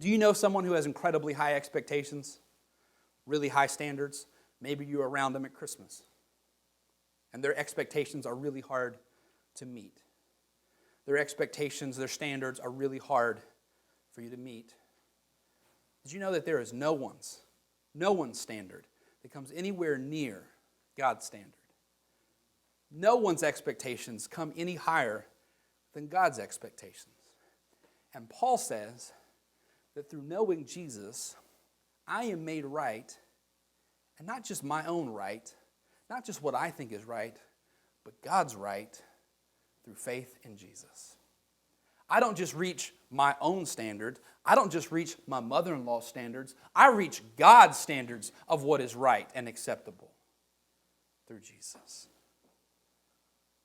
Do you know someone who has incredibly high expectations, really high standards? Maybe you're around them at Christmas, and their expectations are really hard to meet. Their expectations, their standards are really hard for you to meet. Did you know that there is no one's standard that comes anywhere near God's standard? No one's expectations come any higher than God's expectations. And Paul says that through knowing Jesus, I am made right, and not just my own right, not just what I think is right, but God's right through faith in Jesus. I don't just reach my own standard. I don't just reach my mother-in-law's standards. I reach God's standards of what is right and acceptable through Jesus.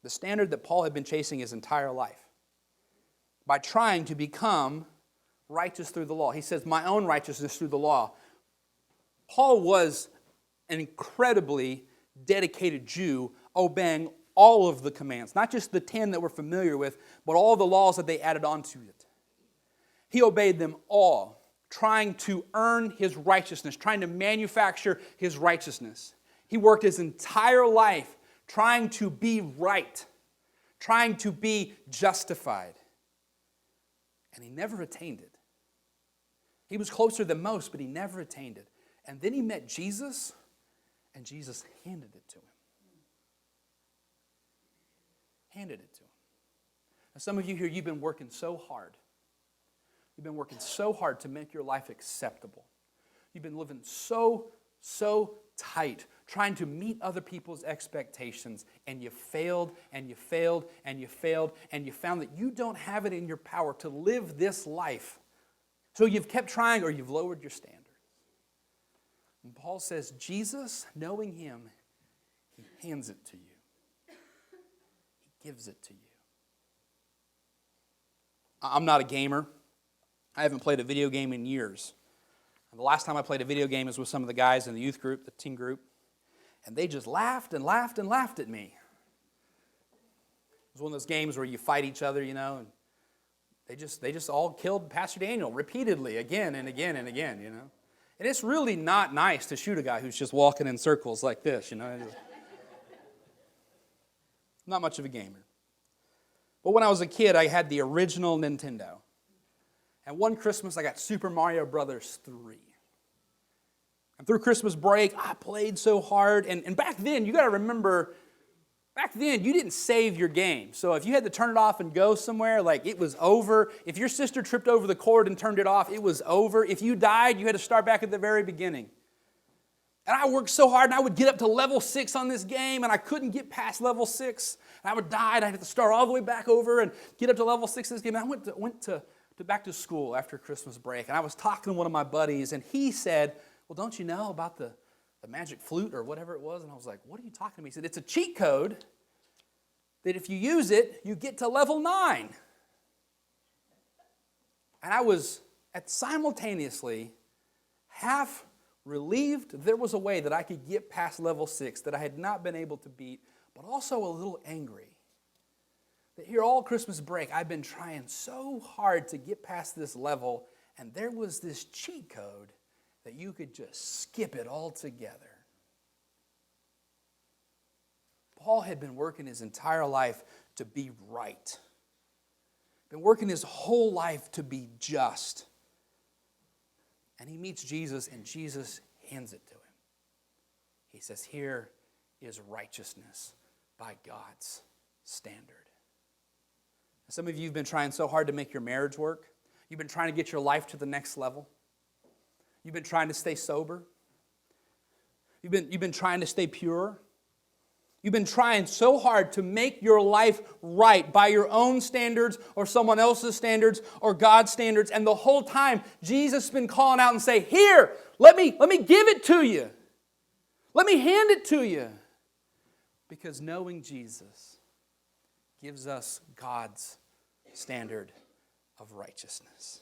The standard that Paul had been chasing his entire life by trying to become righteous through the law. He says, my own righteousness through the law. Paul was an incredibly dedicated Jew, obeying all of the commands, not just the 10 that we're familiar with, but all the laws that they added onto it. He obeyed them all, trying to earn his righteousness, trying to manufacture his righteousness. He worked his entire life trying to be right, trying to be justified. And he never attained it. He was closer than most, but he never attained it. And then he met Jesus, and Jesus handed it to him. Handed it to him. Now, some of you here, you've been working so hard. You've been working so hard to make your life acceptable. You've been living so tight, trying to meet other people's expectations, and you failed, and you failed, and you failed, and you found that you don't have it in your power to live this life. So you've kept trying, or you've lowered your standards. And Paul says, Jesus, knowing him, he hands it to you. He gives it to you. I'm not a gamer. I haven't played a video game in years. And the last time I played a video game was with some of the guys in the youth group, the teen group. And they just laughed and laughed and laughed at me. It was one of those games where you fight each other, and they just all killed Pastor Daniel repeatedly, again and again and again, And it's really not nice to shoot a guy who's just walking in circles like this, Not much of a gamer. But when I was a kid, I had the original Nintendo. And one Christmas, I got Super Mario Brothers 3. And through Christmas break, I played so hard. And back then, you got to remember, back then, you didn't save your game. So if you had to turn it off and go somewhere, it was over. If your sister tripped over the cord and turned it off, it was over. If you died, you had to start back at the very beginning. And I worked so hard, and I would get up to level 6 on this game, and I couldn't get past level 6. And I would die, and I'd have to start all the way back over and get up to level 6 in this game. And I went to back to school after Christmas break, and I was talking to one of my buddies, and he said, well, don't you know about the magic flute or whatever it was? And I was like, what are you talking to me? He said, it's a cheat code that if you use it, you get to level 9. And I was simultaneously half relieved there was a way that I could get past level 6 that I had not been able to beat, but also a little angry. That here all Christmas break, I've been trying so hard to get past this level, and there was this cheat code that you could just skip it altogether. Paul had been working his entire life to be right. Been working his whole life to be just. And he meets Jesus, and Jesus hands it to him. He says, here is righteousness by God's standard. Some of you have been trying so hard to make your marriage work. You've been trying to get your life to the next level. You've been trying to stay sober. You've been trying to stay pure. You've been trying so hard to make your life right by your own standards or someone else's standards or God's standards. And the whole time, Jesus has been calling out and saying, here, let me give it to you. Let me hand it to you. Because knowing Jesus gives us God's standard of righteousness.